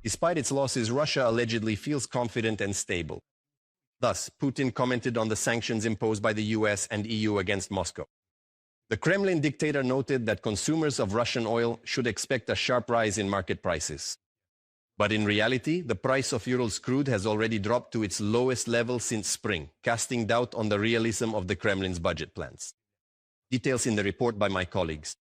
Despite its losses, Russia allegedly feels confident and stable. Thus, Putin commented on the sanctions imposed by the US and EU against Moscow. The Kremlin dictator noted that consumers of Russian oil should expect a sharp rise in market prices. But in reality, the price of Ural's crude has already dropped to its lowest level since spring, casting doubt on the realism of the Kremlin's budget plans. Details in the report by my colleagues.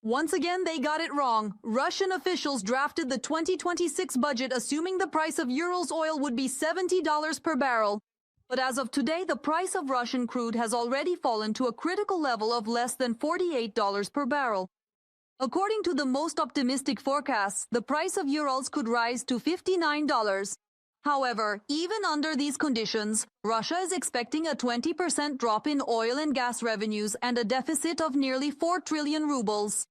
Once again, they got it wrong. Russian officials drafted the 2026 budget assuming the price of Ural's oil would be $70 per barrel. But as of today, the price of Russian crude has already fallen to a critical level of less than $48 per barrel. According to the most optimistic forecasts, the price of Urals could rise to $59. However, even under these conditions, Russia is expecting a 20% drop in oil and gas revenues and a deficit of nearly 4 trillion rubles.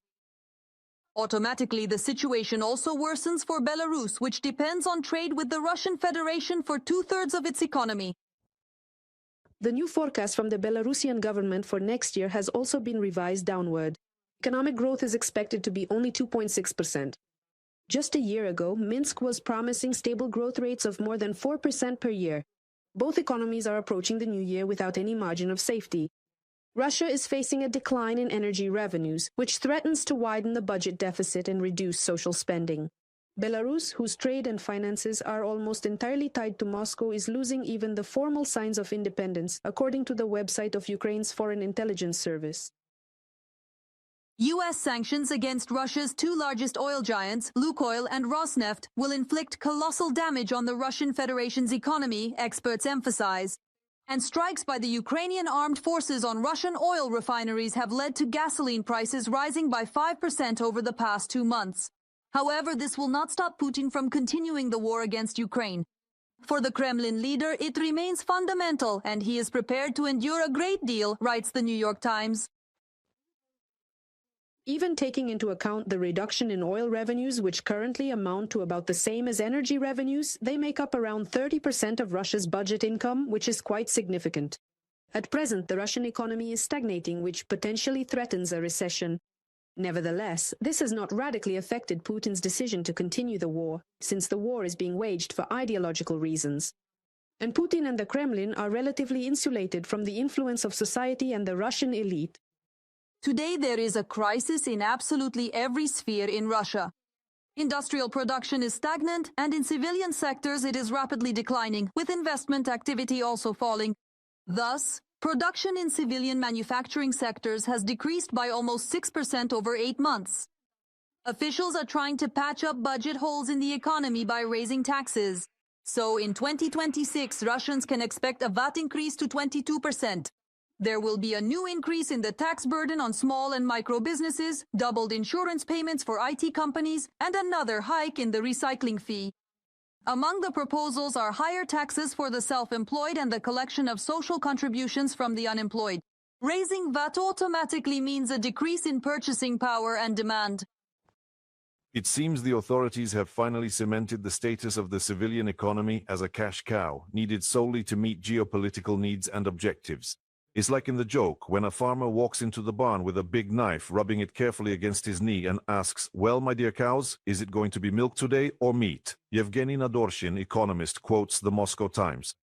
Automatically, the situation also worsens for Belarus, which depends on trade with the Russian Federation for 2/3 of its economy. The new forecast from the Belarusian government for next year has also been revised downward. Economic growth is expected to be only 2.6%. Just a year ago, Minsk was promising stable growth rates of more than 4% per year. Both economies are approaching the new year without any margin of safety. Russia is facing a decline in energy revenues, which threatens to widen the budget deficit and reduce social spending. Belarus, whose trade and finances are almost entirely tied to Moscow, is losing even the formal signs of independence, according to the website of Ukraine's Foreign Intelligence Service. U.S. sanctions against Russia's two largest oil giants, Lukoil and Rosneft, will inflict colossal damage on the Russian Federation's economy, experts emphasize. And strikes by the Ukrainian armed forces on Russian oil refineries have led to gasoline prices rising by 5% over the past 2 months. However, this will not stop Putin from continuing the war against Ukraine. For the Kremlin leader, it remains fundamental, and he is prepared to endure a great deal, writes the New York Times. Even taking into account the reduction in oil revenues, which currently amount to about the same as energy revenues, they make up around 30% of Russia's budget income, which is quite significant. At present, the Russian economy is stagnating, which potentially threatens a recession. Nevertheless, this has not radically affected Putin's decision to continue the war, since the war is being waged for ideological reasons. And Putin and the Kremlin are relatively insulated from the influence of society and the Russian elite. Today there is a crisis in absolutely every sphere in Russia. Industrial production is stagnant, and in civilian sectors it is rapidly declining, with investment activity also falling. Thus, production in civilian manufacturing sectors has decreased by almost 6% over 8 months. Officials are trying to patch up budget holes in the economy by raising taxes. So in 2026, Russians can expect a VAT increase to 22%. There will be a new increase in the tax burden on small and micro businesses, doubled insurance payments for IT companies, and another hike in the recycling fee. Among the proposals are higher taxes for the self-employed and the collection of social contributions from the unemployed. Raising VAT automatically means a decrease in purchasing power and demand. It seems the authorities have finally cemented the status of the civilian economy as a cash cow, needed solely to meet geopolitical needs and objectives. It's like in the joke when a farmer walks into the barn with a big knife, rubbing it carefully against his knee and asks, "Well, my dear cows, is it going to be milk today or meat?" Yevgeny Nadorshin, economist, quotes the Moscow Times.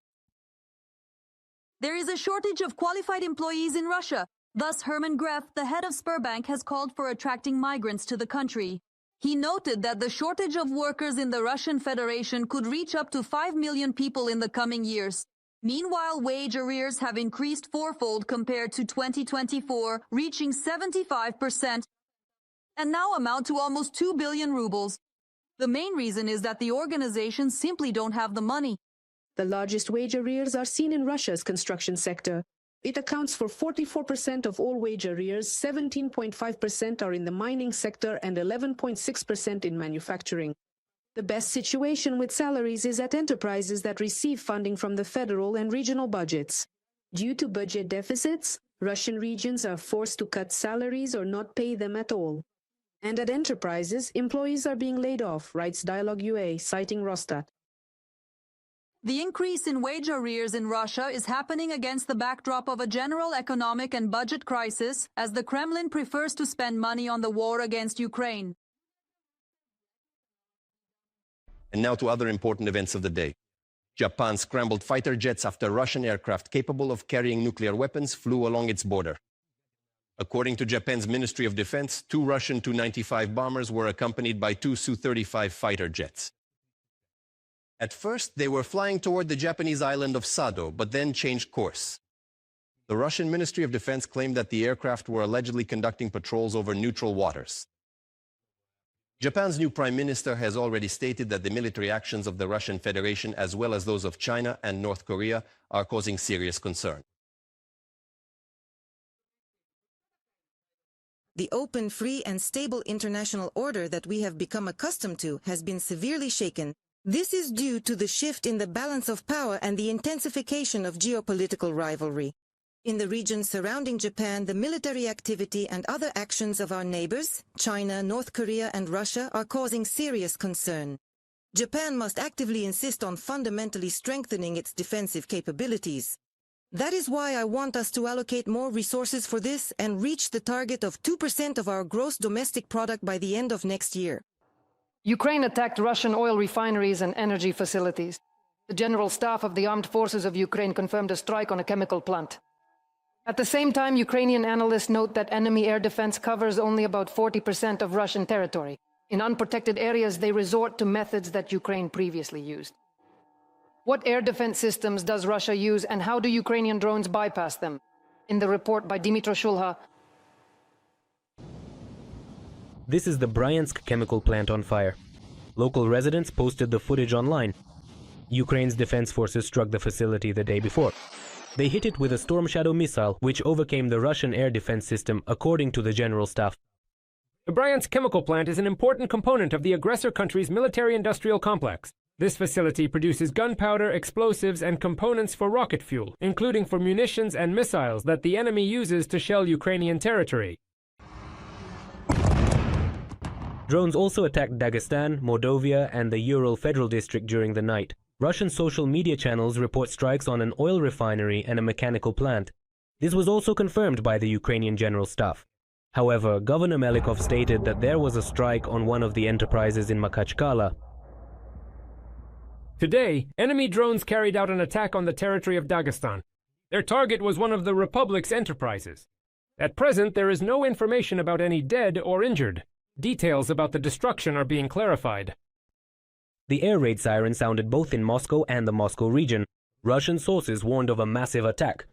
There is a shortage of qualified employees in Russia. Thus, Herman Greff, the head of Sberbank, has called for attracting migrants to the country. He noted that the shortage of workers in the Russian Federation could reach up to 5 million people in the coming years. Meanwhile, wage arrears have increased fourfold compared to 2024, reaching 75%, and now amount to almost 2 billion rubles. The main reason is that the organizations simply don't have the money. The largest wage arrears are seen in Russia's construction sector. It accounts for 44% of all wage arrears, 17.5% are in the mining sector, and 11.6% in manufacturing. The best situation with salaries is at enterprises that receive funding from the federal and regional budgets. Due to budget deficits, Russian regions are forced to cut salaries or not pay them at all. And at enterprises, employees are being laid off, writes Dialogue UA, citing Rostat. The increase in wage arrears in Russia is happening against the backdrop of a general economic and budget crisis, as the Kremlin prefers to spend money on the war against Ukraine. And now to other important events of the day. Japan scrambled fighter jets after Russian aircraft capable of carrying nuclear weapons flew along its border. According to Japan's Ministry of Defense, 2 Russian Tu-95 bombers were accompanied by 2 Su-35 fighter jets. At first, they were flying toward the Japanese island of Sado, but then changed course. The Russian Ministry of Defense claimed that the aircraft were allegedly conducting patrols over neutral waters. Japan's new Prime Minister has already stated that the military actions of the Russian Federation, as well as those of China and North Korea, are causing serious concern. The open, free, and stable international order that we have become accustomed to has been severely shaken. This is due to the shift in the balance of power and the intensification of geopolitical rivalry. In the region surrounding Japan, the military activity and other actions of our neighbors, China, North Korea, and Russia, are causing serious concern. Japan must actively insist on fundamentally strengthening its defensive capabilities. That is why I want us to allocate more resources for this and reach the target of 2% of our gross domestic product by the end of next year. Ukraine attacked Russian oil refineries and energy facilities. The General Staff of the Armed Forces of Ukraine confirmed a strike on a chemical plant. At the same time, Ukrainian analysts note that enemy air defense covers only about 40% of Russian territory. In unprotected areas, they resort to methods that Ukraine previously used. What air defense systems does Russia use, and how do Ukrainian drones bypass them? In the report by Dmytro Shulha. This is the Bryansk chemical plant on fire. Local residents posted the footage online. Ukraine's defense forces struck the facility the day before. They hit it with a Storm Shadow missile, which overcame the Russian air defense system, according to the General Staff. The Bryansk chemical plant is an important component of the aggressor country's military-industrial complex. This facility produces gunpowder, explosives, and components for rocket fuel, including for munitions and missiles that the enemy uses to shell Ukrainian territory. Drones also attacked Dagestan, Mordovia, and the Ural Federal District during the night. Russian social media channels report strikes on an oil refinery and a mechanical plant. This was also confirmed by the Ukrainian General Staff. However, Governor Melikov stated that there was a strike on one of the enterprises in Makhachkala. Today, enemy drones carried out an attack on the territory of Dagestan. Their target was one of the Republic's enterprises. At present, there is no information about any dead or injured. Details about the destruction are being clarified. The air raid siren sounded both in Moscow and the Moscow region. Russian sources warned of a massive attack.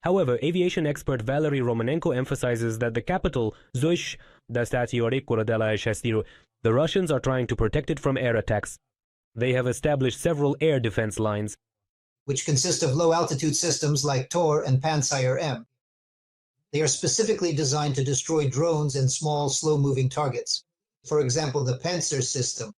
However, aviation expert Valery Romanenko emphasizes that the capital, Zoish, the Russians are trying to protect it from air attacks. They have established several air defense lines, which consist of low-altitude systems like Tor and Pantsir-M. They are specifically designed to destroy drones and small, slow-moving targets. For example, the Pantsir system.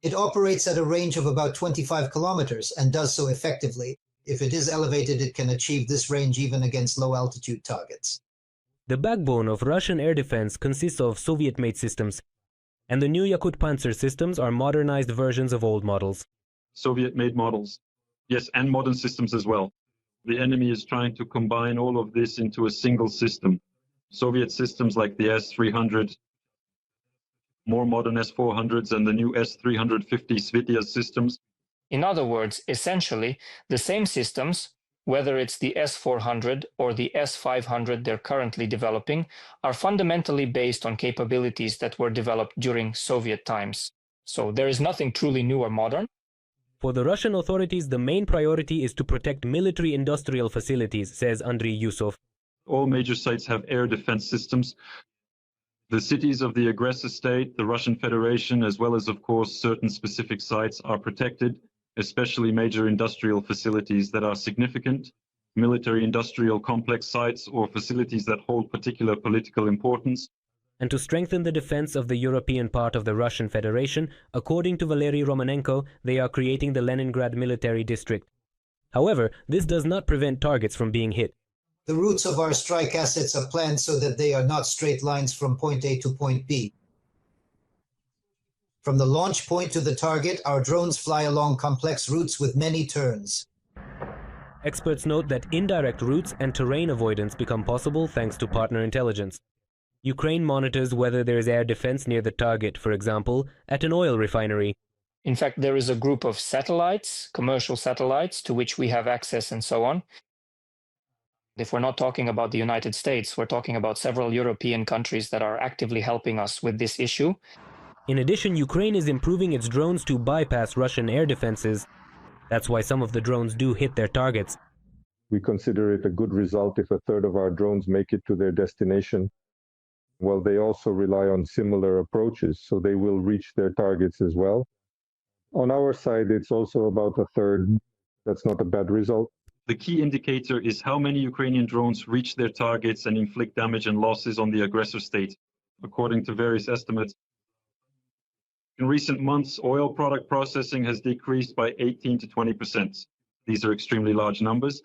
It operates at a range of about 25 kilometers and does so effectively. If it is elevated, it can achieve this range even against low-altitude targets. The backbone of Russian air defense consists of Soviet-made systems, and the new Yakut Pantsir systems are modernized versions of old models. Soviet-made models. Yes, and modern systems as well. The enemy is trying to combine all of this into a single system. Soviet systems like the S-300, more modern S-400s, and the new S-350 Svitya systems. In other words, essentially, the same systems, whether it's the S-400 or the S-500 they're currently developing, are fundamentally based on capabilities that were developed during Soviet times. So there is nothing truly new or modern. For the Russian authorities, the main priority is to protect military-industrial facilities, says Andriy Yusov. All major sites have air defense systems. The cities of the aggressor state, the Russian Federation, as well as, of course, certain specific sites are protected, especially major industrial facilities that are significant, military-industrial complex sites or facilities that hold particular political importance. And to strengthen the defense of the European part of the Russian Federation, according to Valery Romanenko, they are creating the Leningrad Military District. However, this does not prevent targets from being hit. The routes of our strike assets are planned so that they are not straight lines from point A to point B. From the launch point to the target, our drones fly along complex routes with many turns. Experts note that indirect routes and terrain avoidance become possible thanks to partner intelligence. Ukraine monitors whether there is air defense near the target, for example, at an oil refinery. In fact, there is a group of satellites, commercial satellites, to which we have access and so on. If we're not talking about the United States, we're talking about several European countries that are actively helping us with this issue. In addition, Ukraine is improving its drones to bypass Russian air defenses. That's why some of the drones do hit their targets. We consider it a good result if a third of our drones make it to their destination. Well, they also rely on similar approaches, so they will reach their targets as well. On our side, it's also about a third. That's not a bad result. The key indicator is how many Ukrainian drones reach their targets and inflict damage and losses on the aggressor state, according to various estimates. In recent months, oil product processing has decreased by 18 to 20%. These are extremely large numbers.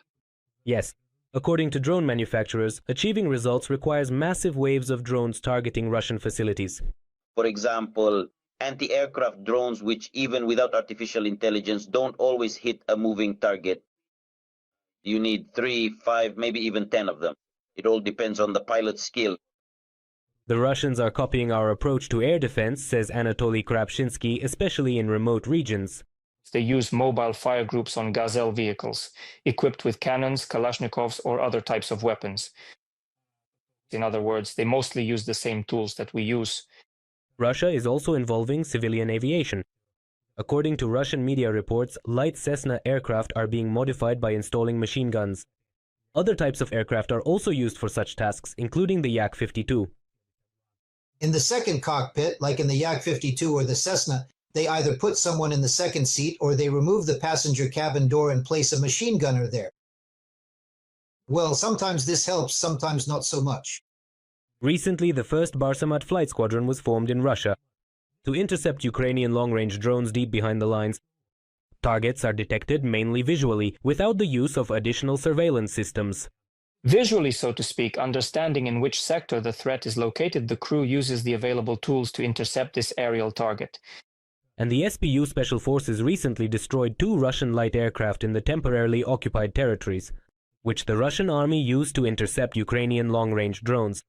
Yes. According to drone manufacturers, achieving results requires massive waves of drones targeting Russian facilities. For example, anti-aircraft drones, which even without artificial intelligence don't always hit a moving target. You need 3, 5, maybe even 10 of them. It all depends on the pilot's skill. The Russians are copying our approach to air defense, says Anatoly Krapshinsky, especially in remote regions. They use mobile fire groups on Gazelle vehicles, equipped with cannons, Kalashnikovs, or other types of weapons. In other words, they mostly use the same tools that we use. Russia is also involving civilian aviation. According to Russian media reports, light Cessna aircraft are being modified by installing machine guns. Other types of aircraft are also used for such tasks, including the Yak-52. In the second cockpit, like in the Yak-52 or the Cessna, they either put someone in the second seat or they remove the passenger cabin door and place a machine gunner there. Well, sometimes this helps, sometimes not so much. Recently, the first Barsamat flight squadron was formed in Russia to intercept Ukrainian long-range drones deep behind the lines. Targets are detected mainly visually, without the use of additional surveillance systems. Visually, so to speak, understanding in which sector the threat is located, the crew uses the available tools to intercept this aerial target. And the SPU Special Forces recently destroyed 2 Russian light aircraft in the temporarily occupied territories, which the Russian army used to intercept Ukrainian long-range drones.